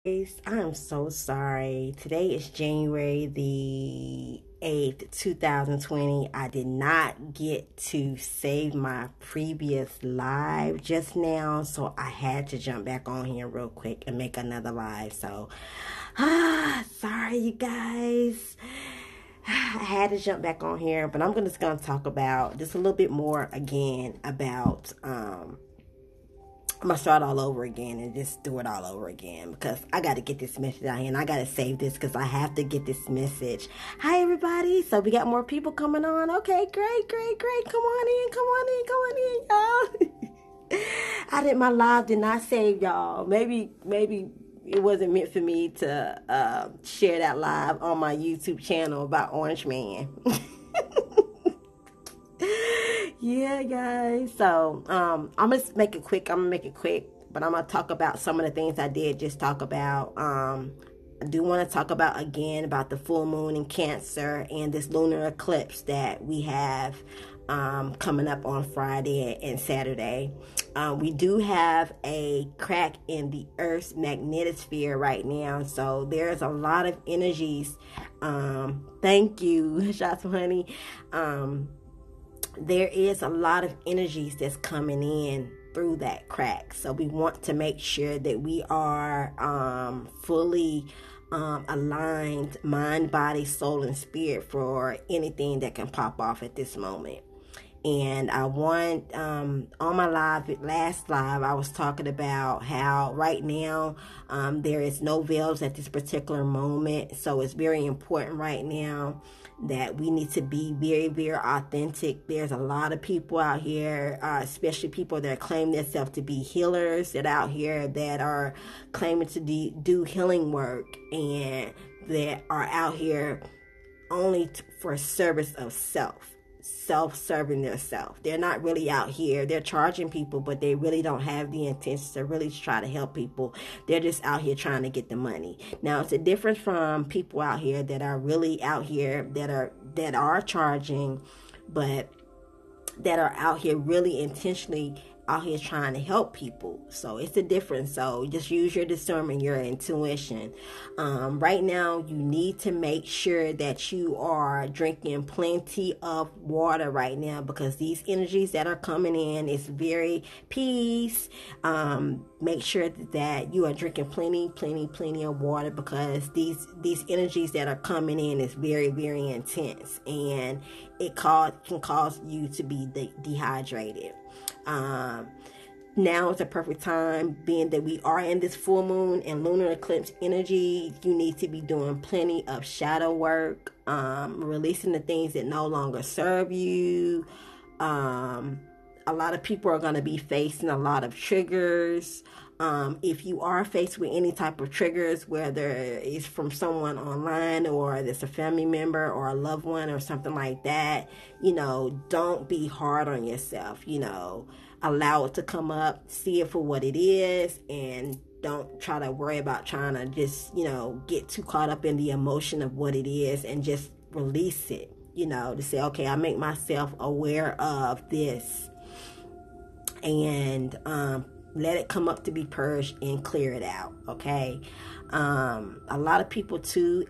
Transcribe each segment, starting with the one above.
Guys, I'm so sorry. Today is January the 8th, 2020. I did not get to save my previous live just now, so I had to jump back on here real quick and make another live. So, sorry, you guys. I had to jump back on here, but I'm just gonna talk about just a little bit more again about I'm gonna start all over again and just do it all over again because I got to get this message out here and I got to save this because I have to get this message. Hi, everybody. So we got more people coming on. Okay, great. Come on in, y'all. My live did not save y'all. Maybe it wasn't meant for me to share that live on my YouTube channel about Orange Man. Yeah, guys. So, I'm gonna make it quick. But I'm gonna talk about some of the things I did just talk about. I do want to talk about again about the full moon in Cancer and this lunar eclipse that we have coming up on Friday and Saturday. We do have a crack in the Earth's magnetosphere right now, so there's a lot of energies. Thank you, shots of honey. There is a lot of energies that's coming in through that crack. So we want to make sure that we are fully aligned, mind, body, soul, and spirit for anything that can pop off at this moment. And I want, on my last live, I was talking about how right now there is no veils at this particular moment. So it's very important right now that we need to be very authentic. There's a lot of people out here, especially people that claim themselves to be healers, that out here that are claiming to do healing work and that are out here only for service of self-serving themselves. They're not really out here. They're charging people, but they really don't have the intention to really try to help people. They're just out here trying to get the money. Now, it's a difference from people out here that are really out here that are charging, but that are out here really intentionally out here trying to help people. So it's a difference. So just use your discernment, your intuition. Right now, you need to make sure that you are drinking plenty of water right now because these energies that are coming in is very peace. Make sure that you are drinking plenty of water because these energies that are coming in is very intense, and it can cause you to be dehydrated. Now is the perfect time, being that we are in this full moon and lunar eclipse energy. You need to be doing plenty of shadow work, releasing the things that no longer serve you. A lot of people are going to be facing a lot of triggers. If you are faced with any type of triggers, whether it's from someone online or it's a family member or a loved one or something like that, don't be hard on yourself. Allow it to come up, see it for what it is, and don't try to worry about trying to just, get too caught up in the emotion of what it is, and just release it, to say, okay, I make myself aware of this, and let it come up to be purged and clear it out. Okay. A lot of people too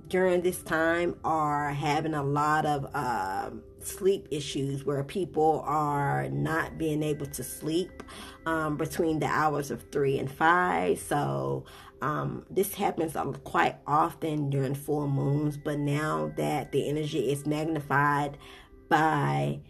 during this time are having a lot of sleep issues, where people are not being able to sleep between the hours of 3 and 5. So this happens quite often during full moons, but now that the energy is magnified by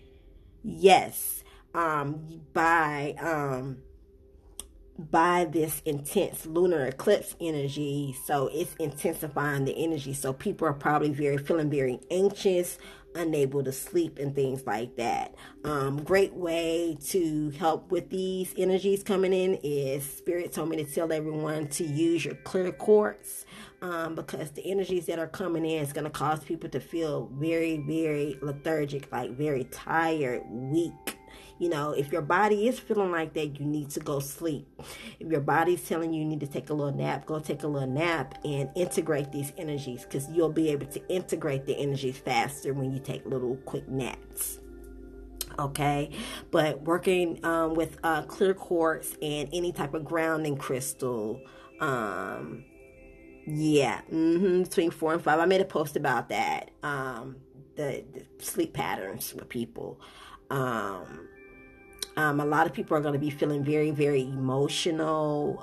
this intense lunar eclipse energy, so it's intensifying the energy. So people are probably feeling very anxious, unable to sleep, and things like that. Great way to help with these energies coming in is Spirit told me to tell everyone to use your clear quartz, because the energies that are coming in is going to cause people to feel very lethargic, like very tired, weak. If your body is feeling like that, you need to go sleep. If your body's telling you need to take a little nap, go take a little nap and integrate these energies, because you'll be able to integrate the energies faster when you take little quick naps. Okay, but working with clear quartz and any type of grounding crystal, Yeah, between 4 and 5. I made a post about that. The sleep patterns for people. Um, a lot of people are going to be feeling very, very emotional,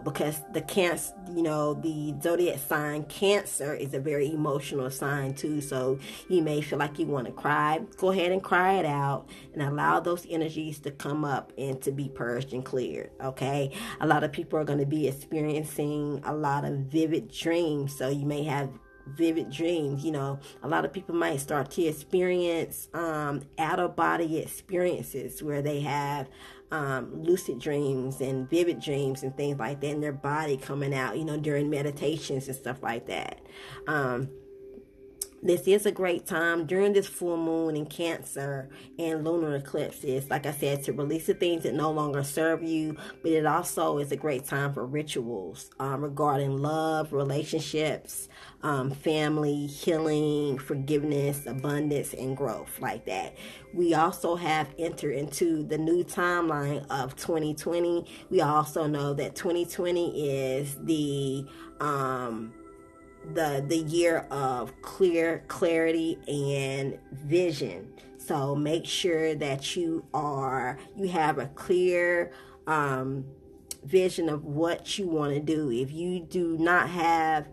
because the Cancer, the zodiac sign Cancer is a very emotional sign too. So you may feel like you want to cry. Go ahead and cry it out and allow those energies to come up and to be purged and cleared. Okay. A lot of people are going to be experiencing a lot of vivid dreams. So you may have vivid dreams. A lot of people might start to experience out of body experiences where they have lucid dreams and vivid dreams and things like that, and their body coming out during meditations and stuff like that. This is a great time during this full moon in Cancer and lunar eclipses, like I said, to release the things that no longer serve you. But it also is a great time for rituals regarding love, relationships, family, healing, forgiveness, abundance, and growth, like that. We also have entered into the new timeline of 2020. We also know that 2020 is the year of clarity and vision. So make sure that you have a clear vision of what you want to do. If you do not have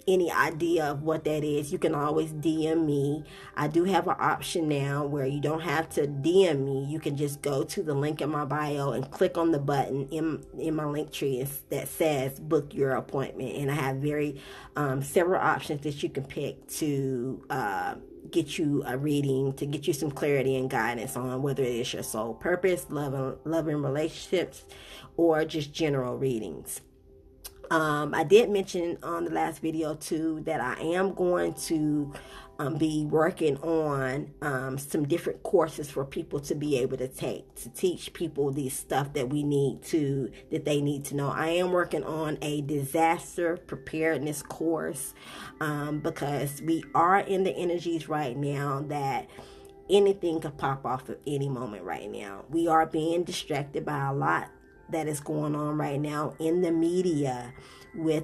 any idea of what that is, you can always DM me. I do have an option now where you don't have to DM me. You can just go to the link in my bio and click on the button in my link tree that says book your appointment. And I have several options that you can pick to get you a reading, to get you some clarity and guidance on whether it is your soul purpose, love and relationships, or just general readings. I did mention on the last video too that I am going to be working on some different courses for people to be able to take, to teach people the stuff that they need to know. I am working on a disaster preparedness course because we are in the energies right now that anything could pop off at any moment right now. We are being distracted by a lot that is going on right now in the media with,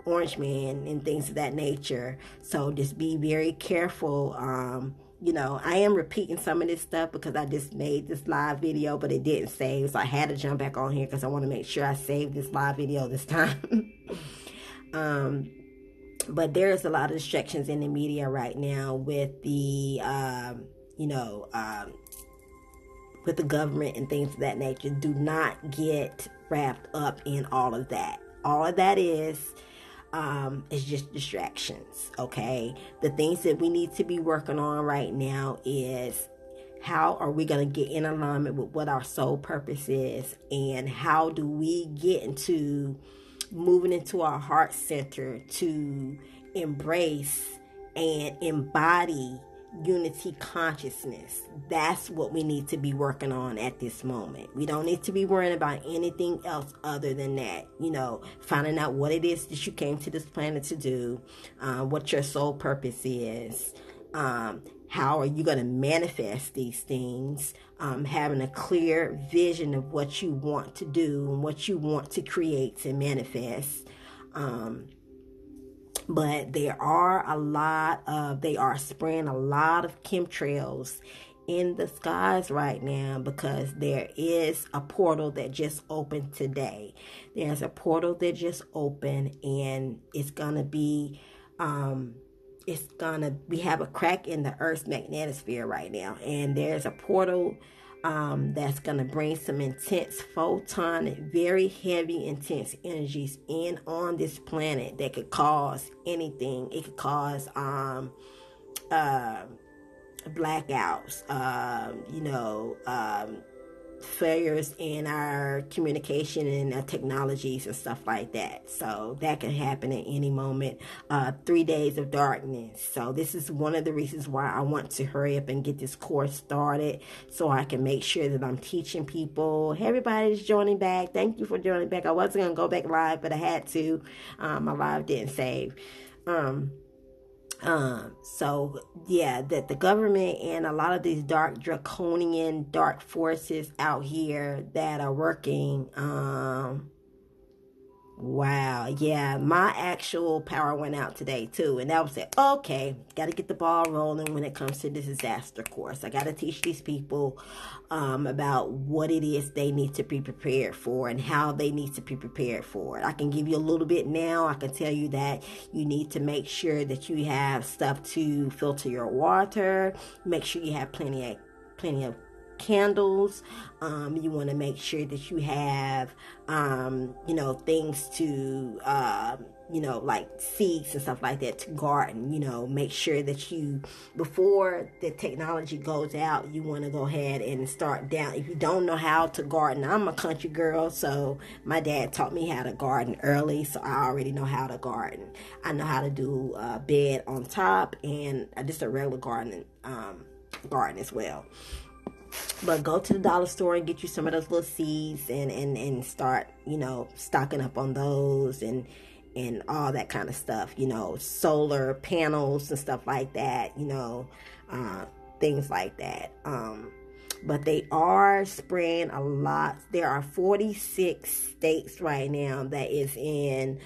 Orange Man and things of that nature. So just be very careful. I am repeating some of this stuff because I just made this live video, but it didn't save. So I had to jump back on here because I want to make sure I save this live video this time. But there's a lot of distractions in the media right now with the, with the government and things of that nature. Do not get wrapped up in all of that. All of that is just distractions, okay? The things that we need to be working on right now is how are we going to get in alignment with what our soul purpose is, and how do we get into moving into our heart center to embrace and embody unity consciousness. That's what we need to be working on at this moment. We don't need to be worrying about anything else other than that. Finding out what it is that you came to this planet to do, what your soul purpose is, how are you going to manifest these things, having a clear vision of what you want to do and what you want to create and manifest. But they are spraying a lot of chemtrails in the skies right now because there is a portal that just opened today. There's a portal that just opened, and it's going to be, we have a crack in the Earth's magnetosphere right now, and there's a portal that's going to bring some intense photon, very heavy, intense energies in on this planet that could cause anything. It could cause blackouts, failures in our communication and our technologies and stuff like that. So that can happen at any moment. 3 days of darkness. So this is one of the reasons why I want to hurry up and get this course started, so I can make sure that I'm teaching people. Hey, everybody's joining back. Thank you for joining back. I wasn't going to go back live, but I had to. My live didn't save. So yeah, that the government and a lot of these draconian dark forces out here that are working, Wow. Yeah, my actual power went out today too. And that was it. Okay, got to get the ball rolling when it comes to the disaster course. I got to teach these people about what it is they need to be prepared for and how they need to be prepared for it. I can give you a little bit now. I can tell you that you need to make sure that you have stuff to filter your water. Make sure you have plenty of candles. You want to make sure that you have things to like seeds and stuff like that to garden. Make sure that you, before the technology goes out, you want to go ahead and start down. If you don't know how to garden, I'm a country girl, so my dad taught me how to garden early, so I already know how to garden. I know how to do a bed on top and just a regular garden as well. But go to the dollar store and get you some of those little seeds and start, stocking up on those and all that kind of stuff, solar panels and stuff like that, things like that. But they are spraying a lot. There are 46 states right now that is in,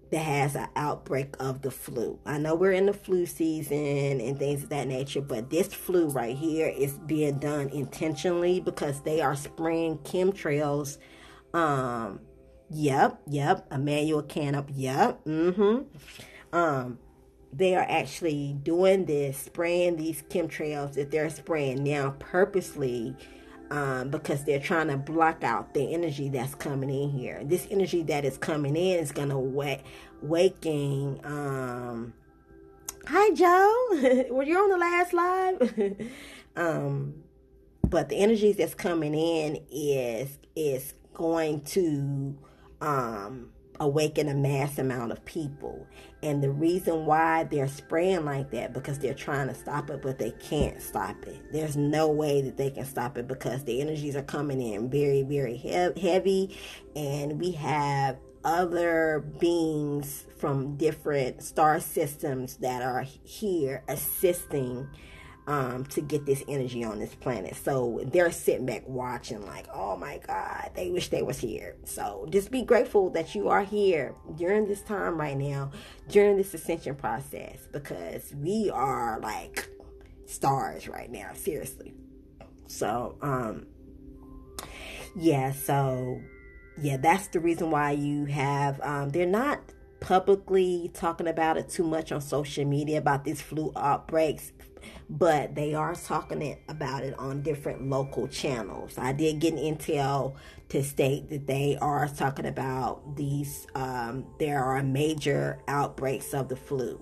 that has an outbreak of the flu. I know we're in the flu season and things of that nature, but this flu right here is being done intentionally because they are spraying chemtrails. Yep, Emmanuel Canup, yep, they are actually doing this, spraying these chemtrails that they're spraying now purposely, because they're trying to block out the energy that's coming in here. This energy that is coming in is going to waking. Hi, Joe. Were you on the last live? But the energy that's coming in is going to awaken a mass amount of people. And the reason why they're spraying like that, because they're trying to stop it, but they can't stop it. There's no way that they can stop it because the energies are coming in very, very heavy. And we have other beings from different star systems that are here assisting to get this energy on this planet. So they're sitting back watching like, oh my God, they wish they was here. So just be grateful that you are here during this time right now, during this ascension process, because we are like stars right now, seriously. So, that's the reason why you have, they're not publicly talking about it too much on social media about these flu outbreaks, but they are talking about it on different local channels. I did get an intel to state that they are talking about these, there are major outbreaks of the flu,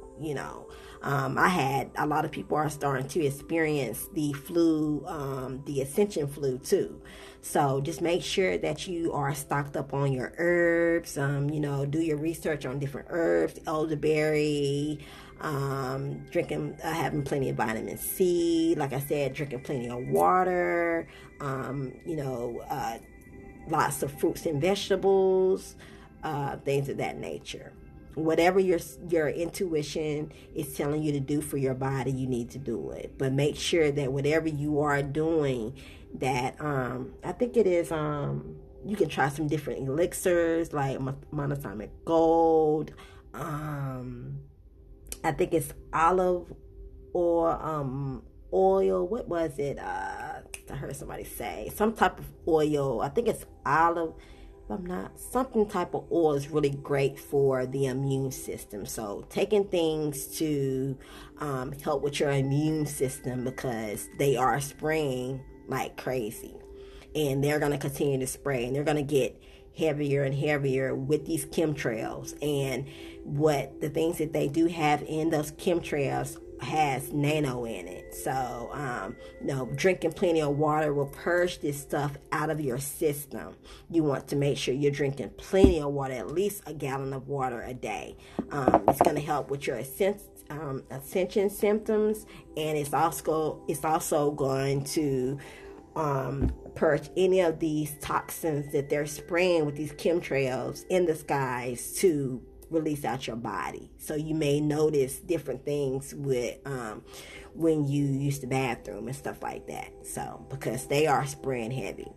I had a lot of people are starting to experience the flu, the ascension flu too. So just make sure that you are stocked up on your herbs, do your research on different herbs, elderberry, having plenty of vitamin C, like I said, drinking plenty of water, lots of fruits and vegetables, things of that nature. Whatever your intuition is telling you to do for your body, you need to do it. But make sure that whatever you are doing, that I think it is you can try some different elixirs like monatomic gold. I think it's olive or oil. What was it? I heard somebody say some type of oil. I think it's olive. Something type of oil is really great for the immune system. So taking things to help with your immune system, because they are spraying like crazy, and they're going to continue to spray, and they're going to get heavier and heavier with these chemtrails. And what the things that they do have in those chemtrails has nano in it. So drinking plenty of water will purge this stuff out of your system. You want to make sure you're drinking plenty of water, at least a gallon of water a day. It's going to help with your ascension symptoms, and it's also going to purge any of these toxins that they're spraying with these chemtrails in the skies to release out your body. So you may notice different things with when you use the bathroom and stuff like that. So because they are spraying heavy.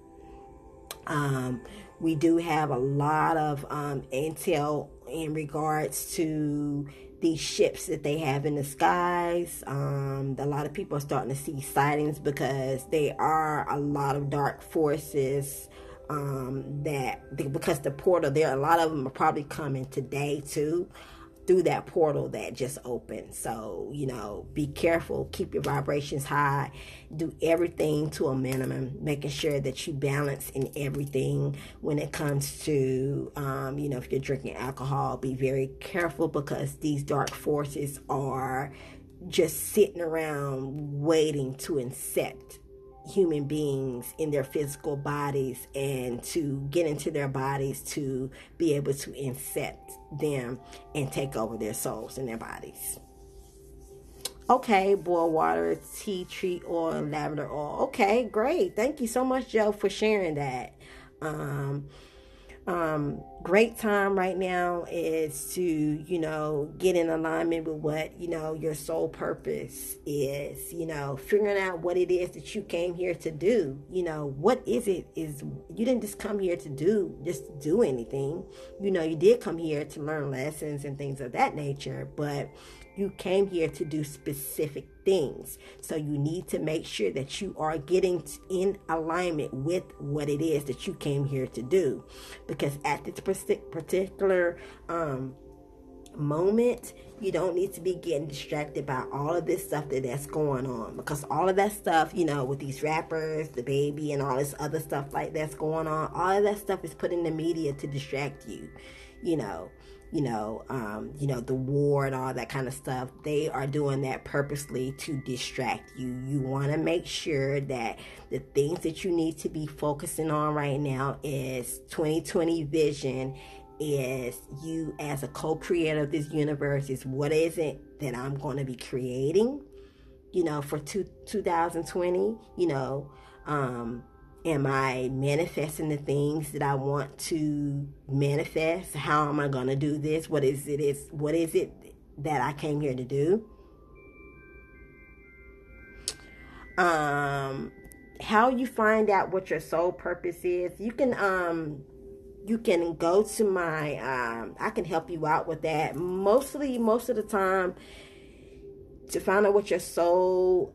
We do have a lot of intel in regards to these ships that they have in the skies. A lot of people are starting to see sightings because there are a lot of dark forces because the portal, there are a lot of them are probably coming today too, through that portal that just opened. So, be careful, keep your vibrations high, do everything to a minimum, making sure that you balance in everything. When it comes to, if you're drinking alcohol, be very careful, because these dark forces are just sitting around waiting to incept human beings in their physical bodies, and to get into their bodies to be able to incept them and take over their souls and their bodies. Okay, boil water, tea tree oil, lavender oil. Okay, great. Thank you so much, Joe, for sharing that. Great time right now is to, get in alignment with what, your soul purpose is, figuring out what it is that you came here to do. What is it? You didn't just come here to do anything. You did come here to learn lessons and things of that nature, but you came here to do specific things. So you need to make sure that you are getting in alignment with what it is that you came here to do. Because at this particular moment, you don't need to be getting distracted by all of this stuff that's going on. Because all of that stuff, with these rappers, the baby, and all this other stuff like that's going on, all of that stuff is put in the media to distract you. The war and all that kind of stuff. They are doing that purposely to distract you. You want to make sure that the things that you need to be focusing on right now is 2020 vision, is you as a co-creator of this universe, is what is it that I'm going to be creating, for 2020, am I manifesting the things that I want to manifest? How am I going to do this? What is it that I came here to do? How you find out what your soul purpose is, you can go to my, I can help you out with that. Most of the time, to find out what your soul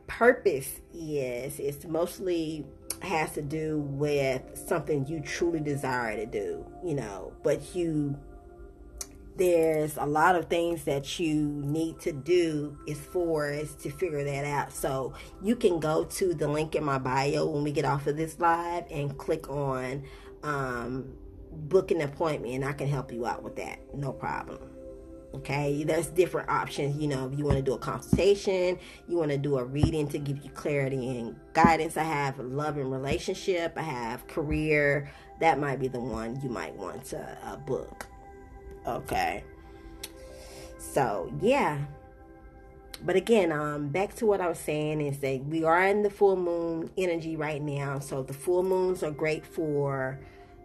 purpose is, it's mostly has to do with something you truly desire to do, but there's a lot of things that you need to do as far as to figure that out. So you can go to the link in my bio when we get off of this live and click on book an appointment, and I can help you out with that. No problem. Okay, there's different options. If you want to do a consultation, you want to do a reading to give you clarity and guidance. I have love and relationship. I have career. That might be the one you might want to book. Okay. So, yeah. But again, back to what I was saying is that we are in the full moon energy right now. So the full moons are great for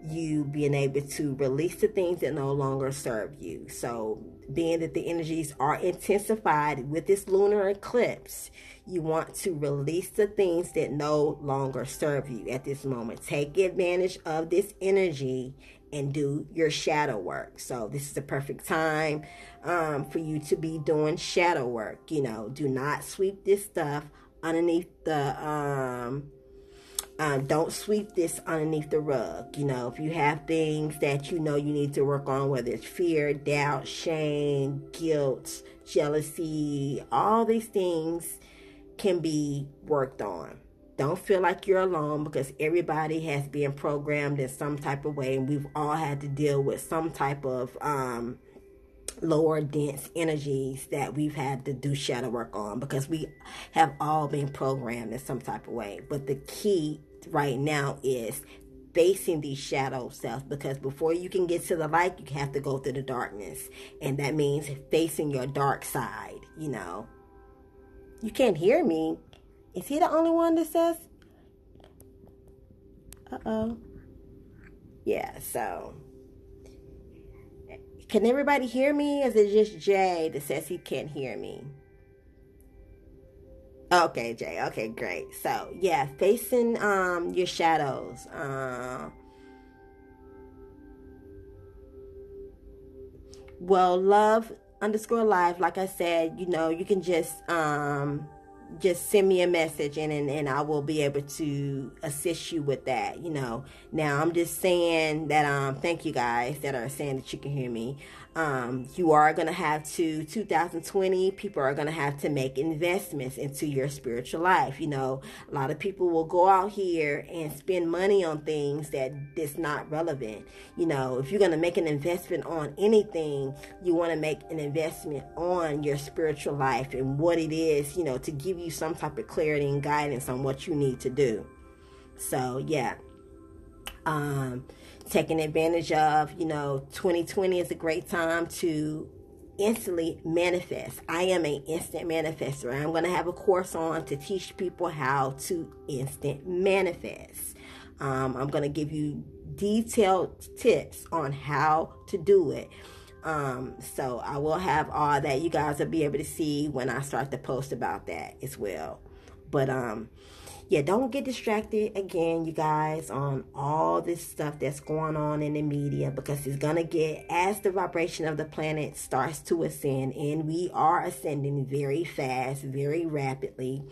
you being able to release the things that no longer serve you. So being that the energies are intensified with this lunar eclipse, you want to release the things that no longer serve you at this moment. Take advantage of this energy and do your shadow work. So this is the perfect time for you to be doing shadow work. Do not sweep this stuff underneath the don't sweep this underneath the rug. If you have things that you need to work on, whether it's fear, doubt, shame, guilt, jealousy, all these things can be worked on. Don't feel like you're alone, because everybody has been programmed in some type of way, and we've all had to deal with some type of lower dense energies that we've had to do shadow work on, because we have all been programmed in some type of way. But the key right now is facing these shadow selves, because before you can get to the light, you have to go through the darkness, and that means facing your dark side. You can't hear me. Is he the only one that says yeah? So can everybody hear me? Is it just Jay that says he can't hear me? Okay, Jay. Okay, great. So yeah, facing your shadows. Well, love_life, like I said, you can just send me a message, and I will be able to assist you with that. Now I'm just saying that thank you guys that are saying that you can hear me. You are going to have to 2020, people are going to have to make investments into your spiritual life. A lot of people will go out here and spend money on things that is not relevant. If you're going to make an investment on anything, you want to make an investment on your spiritual life and what it is, to give you some type of clarity and guidance on what you need to do. So yeah, taking advantage of 2020 is a great time to instantly manifest. I am an instant manifester. I'm going to have a course on to teach people how to instant manifest. I'm going to give you detailed tips on how to do it. So I will have all that. You guys will be able to see when I start to post about that as well. But yeah, don't get distracted again, you guys, on all this stuff that's going on in the media, because it's gonna get, as the vibration of the planet starts to ascend, and we are ascending very fast, very rapidly.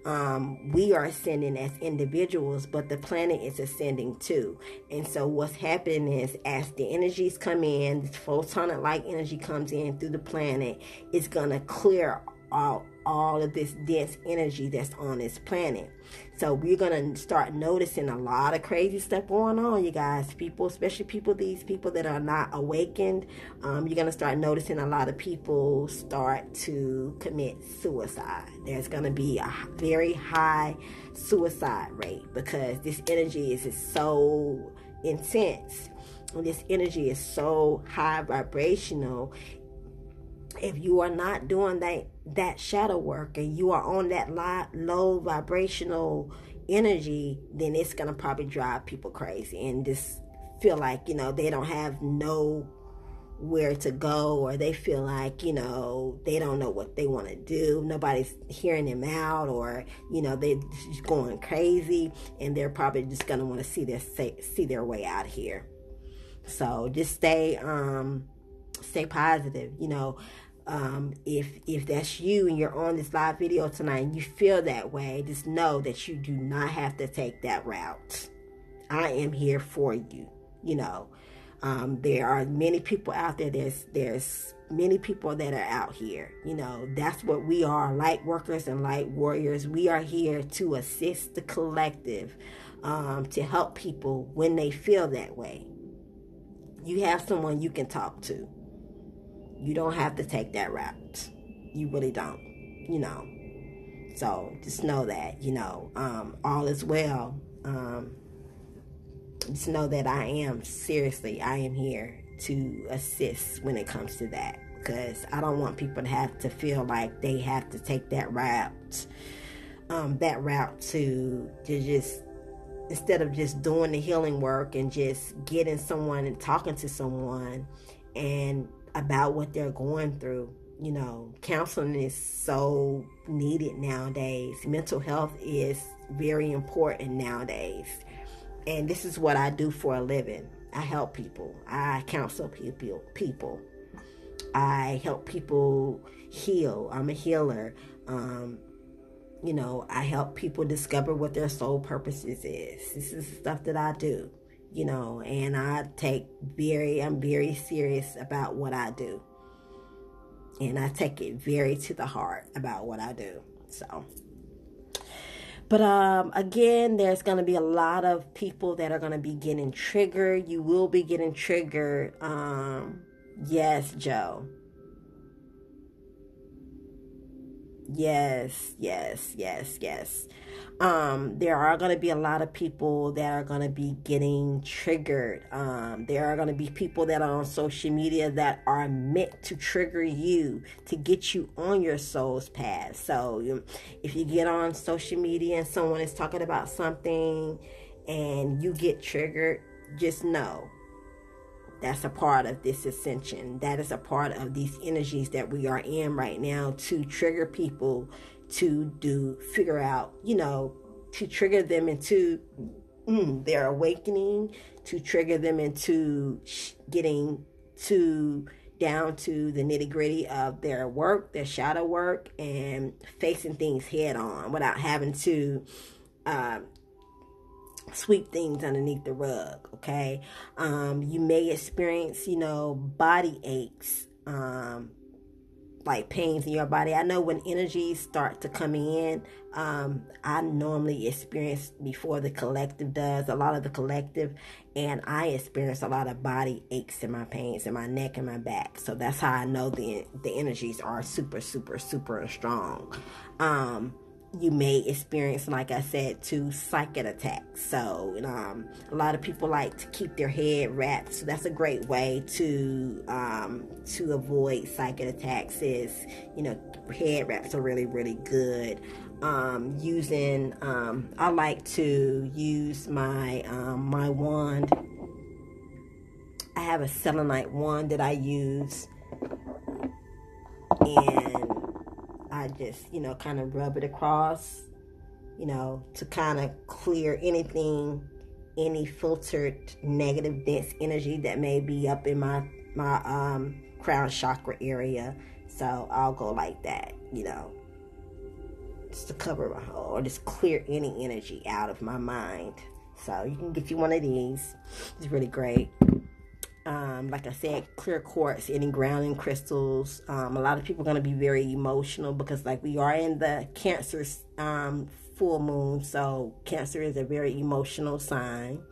We are ascending as individuals, but the planet is ascending too. And so what's happening is, as the energies come in, this photonic light energy comes in through the planet, it's gonna clear out all of this dense energy that's on this planet. So we're gonna start noticing a lot of crazy stuff going on, you guys. People, especially these people that are not awakened, you're gonna start noticing a lot of people start to commit suicide. There's gonna be a very high suicide rate, because this energy is so intense, and this energy is so high vibrational. If you are not doing that shadow work, and you are on that low vibrational energy, then it's going to probably drive people crazy and just feel like, they don't have nowhere to go, or they feel like, they don't know what they want to do. Nobody's hearing them out, or, they're just going crazy, and they're probably just going to want to see their way out of here. So just stay positive. If that's you and you're on this live video tonight and you feel that way, just know that you do not have to take that route. I am here for you. There are many people out there. There's many people that are out here. That's what we are, light workers and light warriors. We are here to assist the collective, to help people when they feel that way. You have someone you can talk to. You don't have to take that route. You really don't, So just know that, all is well. Just know that I am here to assist when it comes to that. Because I don't want people to have to feel like they have to take that route. To just, instead of just doing the healing work and just getting someone and talking to someone and about what they're going through. Counseling is so needed nowadays. Mental health is very important nowadays. And this is what I do for a living. I help people. I counsel people. I help people heal. I'm a healer. I help people discover what their soul purposes is. This is the stuff that I do. And I'm very serious about what I do. And I take it very to the heart about what I do. So, but again, there's going to be a lot of people that are going to be getting triggered. You will be getting triggered. Yes, Joe. Yes. There are going to be a lot of people that are going to be getting triggered. There are going to be people that are on social media that are meant to trigger you, to get you on your soul's path. So if you get on social media and someone is talking about something and you get triggered, just know that's a part of this ascension. That is a part of these energies that we are in right now, to trigger people to figure out, to trigger them into their awakening, to trigger them into getting to down to the nitty-gritty of their work, their shadow work, and facing things head on without having to sweep things underneath the rug. Okay, you may experience, body aches, like pains in your body. I know when energies start to come in, I normally experience, before the collective does, a lot of the collective, and I experience a lot of body aches and my pains in my neck and my back. So that's how I know the energies are super, super, super strong. You may experience, like I said, too, psychic attacks. So, a lot of people like to keep their head wrapped. So that's a great way to avoid psychic attacks. Is, head wraps are really, really good. I like to use my my wand. I have a selenite wand that I use, and I just, kind of rub it across, to kind of clear any filtered negative dense energy that may be up in my crown chakra area. So I'll go like that, just to cover my whole, or just clear any energy out of my mind. So you can get you one of these. It's really great. Like I said, clear quartz, any grounding crystals. A lot of people are going to be very emotional because, like, we are in the Cancer full moon, so Cancer is a very emotional sign.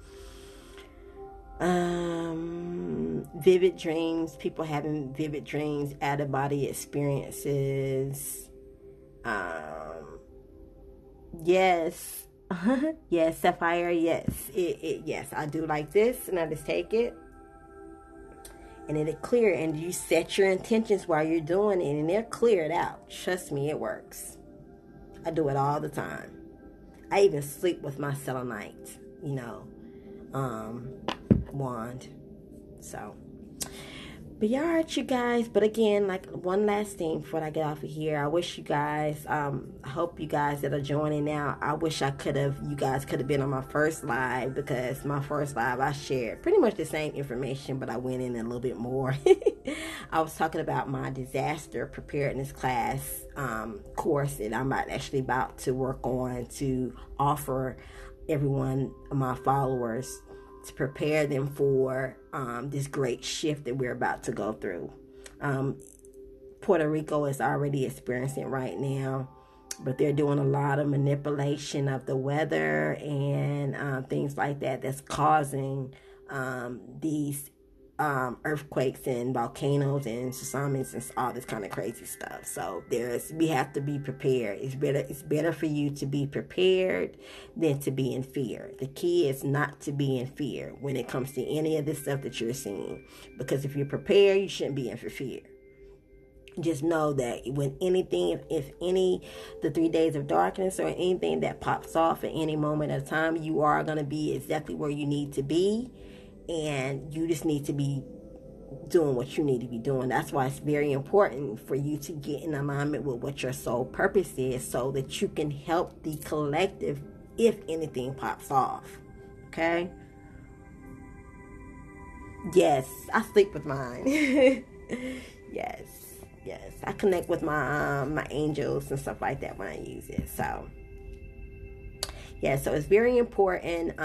Vivid dreams, people having vivid dreams, out of body experiences. Yes. Yes, Sapphire, yes. Yes, I do like this, and I just take it. And it'll clear, and you set your intentions while you're doing it, and they're cleared out. Trust me, it works. I do it all the time. I even sleep with my selenite, wand. So, but yeah, all right, you guys. But again, like, one last thing before I get off of here, I wish you guys, I hope you guys that are joining now, I wish you guys could have been on my first live, because my first live I shared pretty much the same information, but I went in a little bit more. I was talking about my disaster preparedness class course that I'm actually about to work on to offer everyone, my followers, to prepare them for this great shift that we're about to go through. Puerto Rico is already experiencing right now, but they're doing a lot of manipulation of the weather and things like that that's causing these earthquakes and volcanoes and tsunamis and all this kind of crazy stuff. So we have to be prepared. It's better for you to be prepared than to be in fear. The key is not to be in fear when it comes to any of this stuff that you're seeing, because if you're prepared, you shouldn't be in fear. Just know that when the 3 days of darkness or anything that pops off at any moment of time, you are going to be exactly where you need to be. And you just need to be doing what you need to be doing. That's why it's very important for you to get in alignment with what your soul purpose is, so that you can help the collective if anything pops off. Okay? Yes, I sleep with mine. Yes. I connect with my my angels and stuff like that when I use it. So yeah, so it's very important.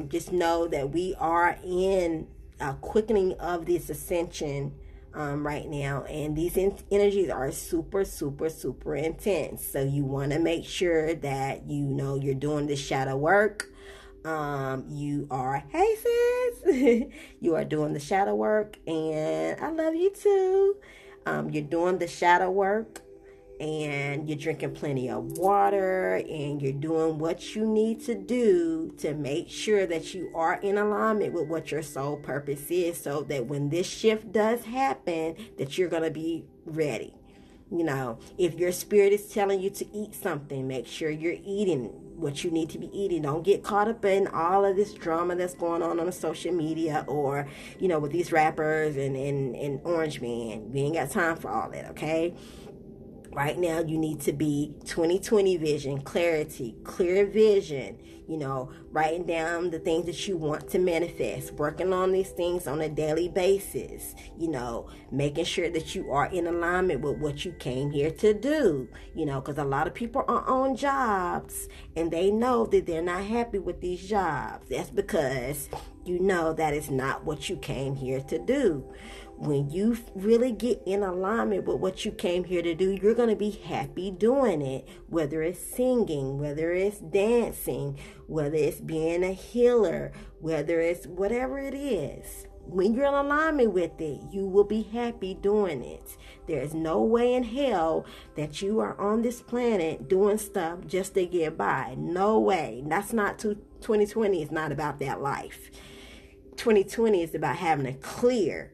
Just know that we are in a quickening of this ascension right now, and these energies are super, super, super intense. So you want to make sure that you're doing the shadow work. You are, hey sis, you are doing the shadow work, and I love you too. You're doing the shadow work, and you're drinking plenty of water, and you're doing what you need to do to make sure that you are in alignment with what your soul purpose is, so that when this shift does happen, that you're going to be ready. If your spirit is telling you to eat something, make sure you're eating what you need to be eating. Don't get caught up in all of this drama that's going on the social media, or with these rappers and Orange Man. We ain't got time for all that, okay? Right now, you need to be 20/20 vision, clarity, clear vision. Writing down the things that you want to manifest, working on these things on a daily basis, making sure that you are in alignment with what you came here to do, because a lot of people are on jobs and they know that they're not happy with these jobs. That's because that is not what you came here to do. When you really get in alignment with what you came here to do, you're going to be happy doing it. Whether it's singing, whether it's dancing, whether it's being a healer, whether it's whatever it is. When you're in alignment with it, you will be happy doing it. There is no way in hell that you are on this planet doing stuff just to get by. No way. That's not 2020 is not about that life. 2020 is about having a clear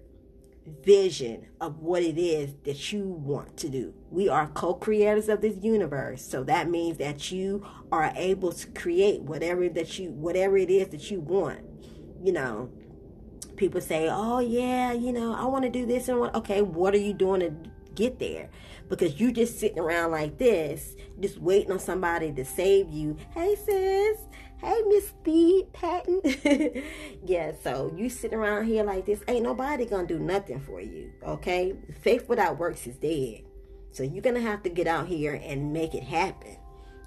vision of what it is that you want to do. We are co-creators of this universe, so that means that you are able to create whatever it is that you want. People say, oh yeah, I want to do this and okay, what are you doing to get there? Because you just sitting around like this, just waiting on somebody to save you. Hey sis, hey Miss Speed Patton. Yeah, so you sitting around here like this, ain't nobody gonna do nothing for you, okay? Faith without works is dead. So you're gonna have to get out here and make it happen.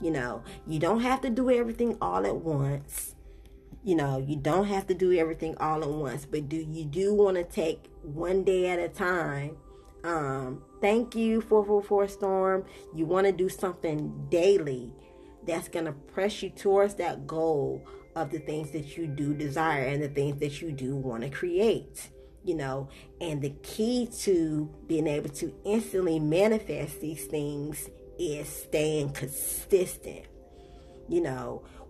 You don't have to do everything all at once. You don't have to do everything all at once, but you do want to take one day at a time. Thank you, 444 Storm. You want to do something daily that's going to press you towards that goal of the things that you do desire and the things that you do want to create. And the key to being able to instantly manifest these things is staying consistent.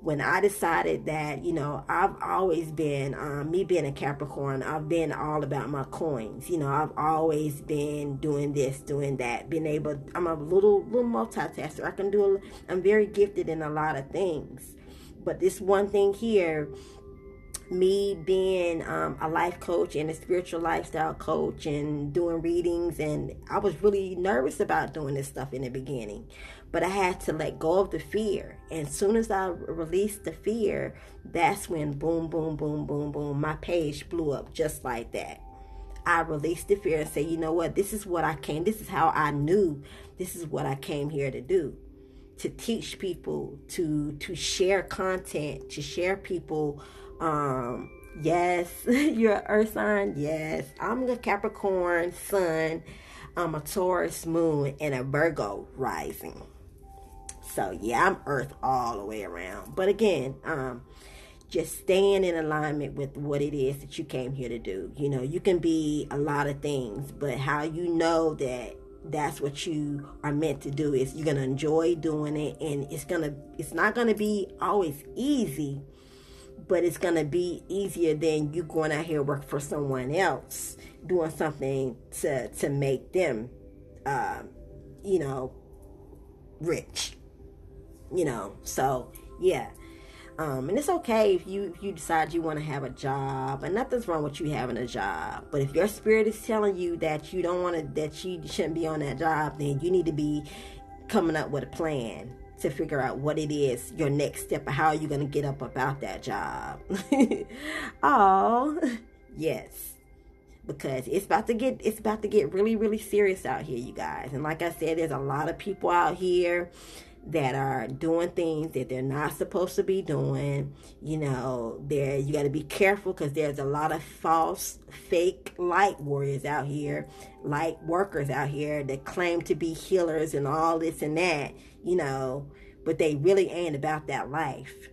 When I decided that, I've always been, me being a Capricorn, I've been all about my coins. I've always been doing this, doing that, I'm a little multitasker. I'm very gifted in a lot of things. But this one thing here, me being a life coach and a spiritual lifestyle coach and doing readings, and I was really nervous about doing this stuff in the beginning, but I had to let go of the fear. And as soon as I released the fear, that's when boom, boom, boom, boom, boom, my page blew up just like that. I released the fear and say, you know what, this is how I knew this is what I came here to do. To teach people, to share content, to share people. Yes, you're an earth sign. Yes, I'm a Capricorn sun. I'm a Taurus moon and a Virgo rising. So yeah, I'm earth all the way around. But again, just staying in alignment with what it is that you came here to do. You can be a lot of things, but how you know that that's what you are meant to do is you're going to enjoy doing it, and it's not going to be always easy, but it's going to be easier than you going out here work for someone else, doing something to make them, rich, so yeah. And it's okay if you decide you want to have a job, and nothing's wrong with you having a job. But if your spirit is telling you that you shouldn't be on that job, then you need to be coming up with a plan to figure out what it is, your next step, or how are you going to get up about that job. Oh, yes. Because it's about to get really, really serious out here, you guys. And like I said, there's a lot of people out here that are doing things that they're not supposed to be doing. You got to be careful, because there's a lot of false, fake light warriors out here, light workers out here that claim to be healers and all this and that, but they really ain't about that life.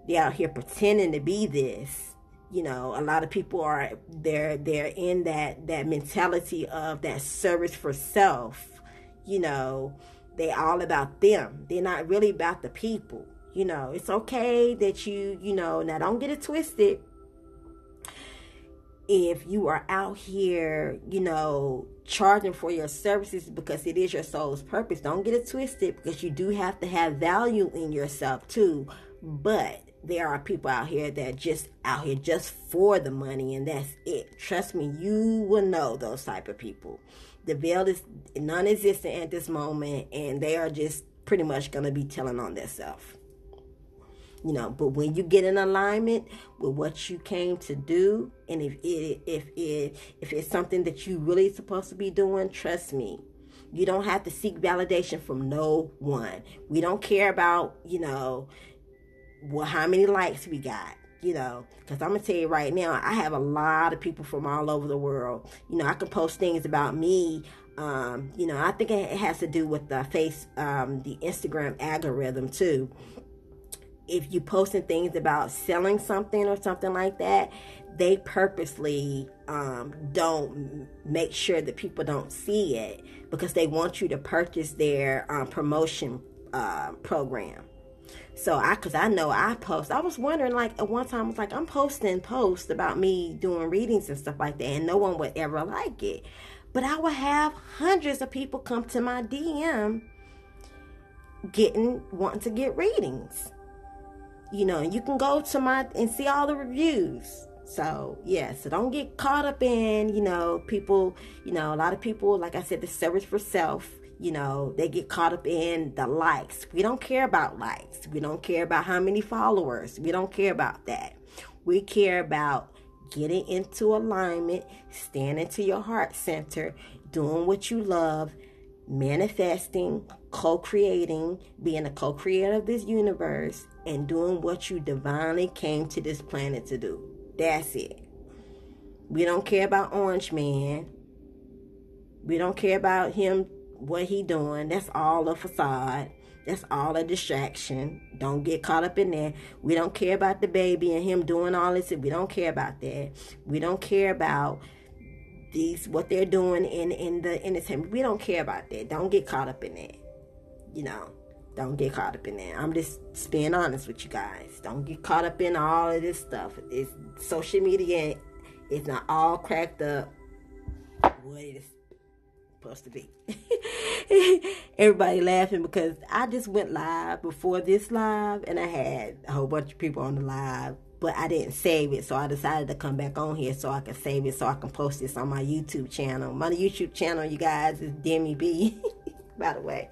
They're out here pretending to be this. A lot of people they're in that mentality of that service for self. They all about them. They're not really about the people. It's okay that now don't get it twisted. If you are out here, charging for your services because it is your soul's purpose, don't get it twisted, because you do have to have value in yourself too. But there are people out here that just out here just for the money, and that's it. Trust me, you will know those type of people. The veil is non-existent at this moment, and they are just pretty much going to be telling on themselves. But when you get in alignment with what you came to do, and if it's something that you really supposed to be doing, trust me, you don't have to seek validation from no one. We don't care about, how many likes we got, because I'm going to tell you right now, I have a lot of people from all over the world. I can post things about me. I think it has to do with the the Instagram algorithm too. If you posting things about selling something or something like that, they purposely don't make sure that people don't see it, because they want you to purchase their promotion program. So because I know I post, I was wondering, like, at one time I was like, I'm posting posts about me doing readings and stuff like that, and no one would ever like it. But I would have hundreds of people come to my DM wanting to get readings. You can go to and see all the reviews. So, so don't get caught up in, people, a lot of people, like I said, the service for self, they get caught up in the likes. We don't care about likes. We don't care about how many followers. We don't care about that. We care about getting into alignment, standing to your heart center, doing what you love, manifesting, co-creating, being a co-creator of this universe, and doing what you divinely came to this planet to do. That's it. We don't care about Orange Man. We don't care about him, what he doing. That's all a facade. That's all a distraction. Don't get caught up in that. We don't care about the baby and him doing all this. We don't care about that. We don't care about what they're doing in the entertainment. We don't care about that. Don't get caught up in that. Don't get caught up in that. I'm just being honest with you guys. Don't get caught up in all of this stuff. It's social media. It's not all cracked up what it is supposed to be. Everybody laughing because I just went live before this live, and I had a whole bunch of people on the live, but I didn't save it, so I decided to come back on here so I can save it, so I can post this on my YouTube channel. My YouTube channel, you guys, is Demi B, by the way.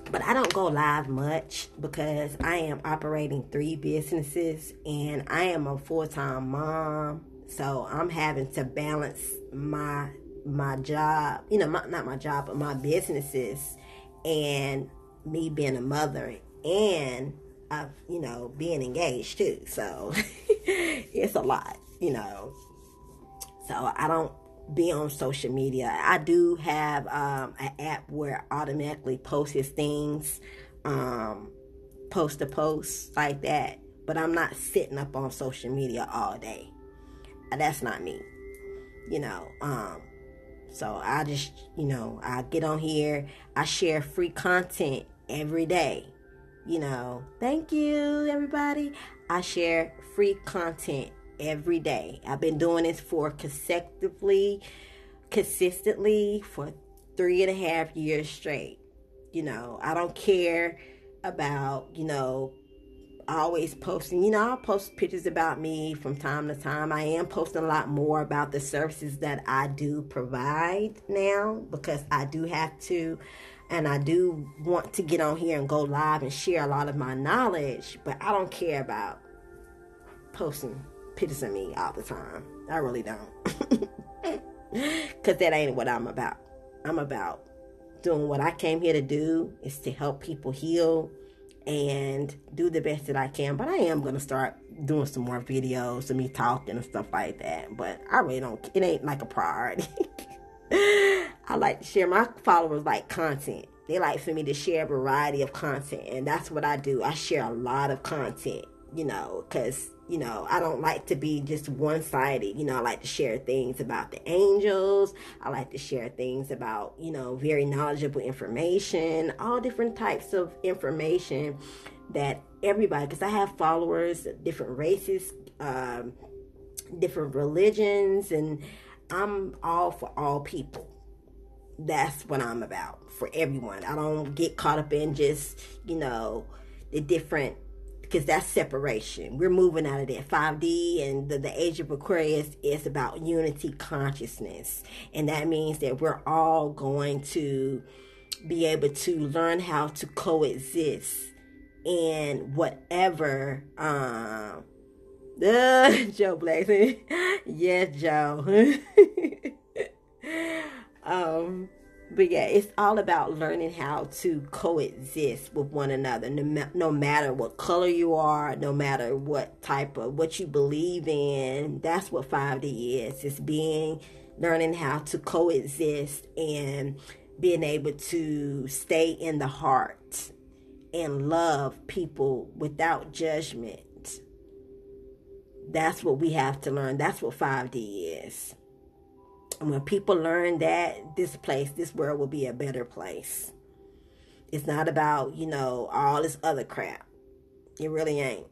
But I don't go live much because I am operating 3 businesses, and I am a full-time mom. So I'm having to balance my job, not my job, but my businesses, and me being a mother, and being engaged too. So it's a lot, So I don't be on social media. I do have an app where I automatically posts his things, post to post like that. But I'm not sitting up on social media all day. That's not me, So I just, I get on here. I share free content every day. Thank you, everybody. I share free content every day. I've been doing this consistently for 3.5 years straight. I don't care about, always posting. I'll post pictures about me from time to time. I am posting a lot more about the services that I do provide now, because I do have to, and I do want to get on here and go live and share a lot of my knowledge, but I don't care about posting pictures of me all the time. I really don't. Because that ain't what I'm about. I'm about doing what I came here to do, is to help people heal and do the best that I can. But I am going to start doing some more videos of me talking and stuff like that. But I really don't, it ain't like a priority. I like to share, my followers like content. They like for me to share a variety of content. And that's what I do. I share a lot of content, because, I don't like to be just one-sided. I like to share things about the angels. I like to share things about, very knowledgeable information, all different types of information that everybody, because I have followers, different races, different religions, and I'm all for all people. That's what I'm about, for everyone. I don't get caught up in just, the different, because that's separation. We're moving out of that 5D, and the age of Aquarius is about unity consciousness. And that means that we're all going to be able to learn how to coexist and whatever, Joe Blackson. Yes, Joe. But yeah, it's all about learning how to coexist with one another, no matter what color you are, no matter what type of, what you believe in. That's what 5D is. It's learning how to coexist and being able to stay in the heart and love people without judgment. That's what we have to learn. That's what 5D is. And when people learn that, this world will be a better place. It's not about, all this other crap. It really ain't.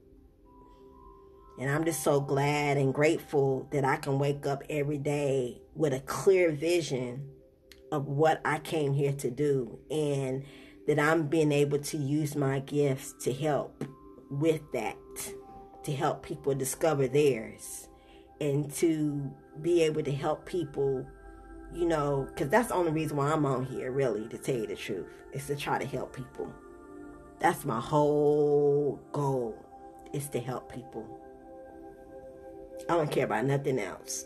And I'm just so glad and grateful that I can wake up every day with a clear vision of what I came here to do. And that I'm being able to use my gifts to help with that. To help people discover theirs. And to be able to help people, because that's the only reason why I'm on here, really, to tell you the truth, is to try to help people. That's my whole goal, is to help people. I don't care about nothing else.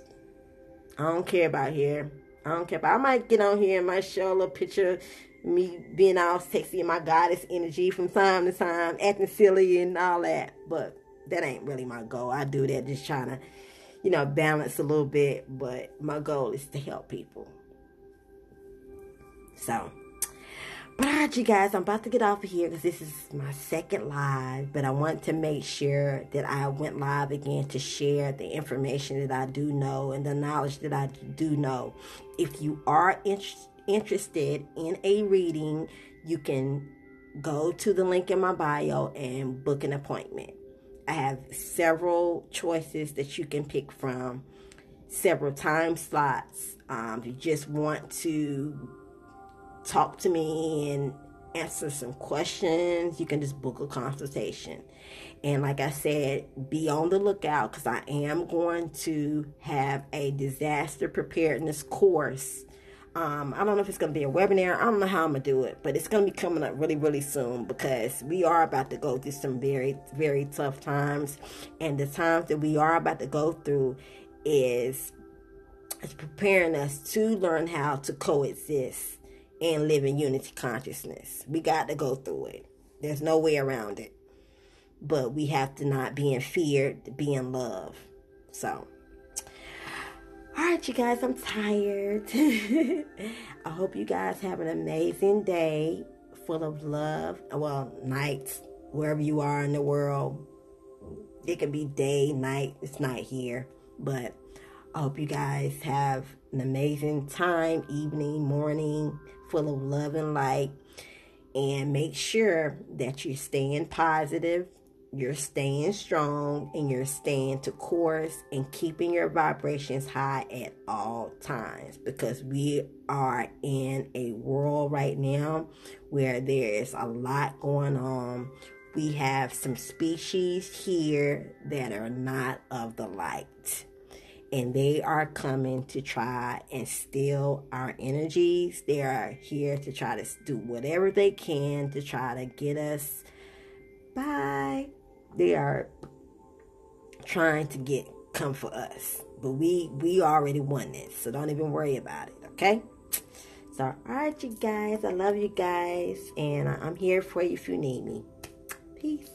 I don't care about here. I might get on here and might show a little picture of me being all sexy and my goddess energy from time to time, acting silly and all that, but that ain't really my goal. I do that just trying to balance a little bit, but my goal is to help people. So, but all right, you guys, I'm about to get off of here because this is my second live, but I want to make sure that I went live again to share the information that I do know and the knowledge that I do know. If you are interested in a reading, you can go to the link in my bio and book an appointment. I have several choices that you can pick from, several time slots. If you just want to talk to me and answer some questions, you can just book a consultation. And like I said, be on the lookout because I am going to have a disaster preparedness course. I don't know if it's going to be a webinar. I don't know how I'm going to do it, but it's going to be coming up really, really soon because we are about to go through some very, very tough times. And the times that we are about to go through is preparing us to learn how to coexist and live in unity consciousness. We got to go through it. There's no way around it. But we have to not be in fear, to be in love. So, all right, you guys, I'm tired. I hope you guys have an amazing day full of love. Well, nights, wherever you are in the world. It could be day, night. It's not here. But I hope you guys have an amazing time, evening, morning, full of love and light. And make sure that you're staying positive, you're staying strong, and you're staying to course and keeping your vibrations high at all times, because we are in a world right now where there is a lot going on. We have some species here that are not of the light, and they are coming to try and steal our energies. They are here to try to do whatever they can to try to get us by. They are trying to come for us. But we already won this, so don't even worry about it, okay? So, all right, you guys. I love you guys, and I'm here for you if you need me. Peace.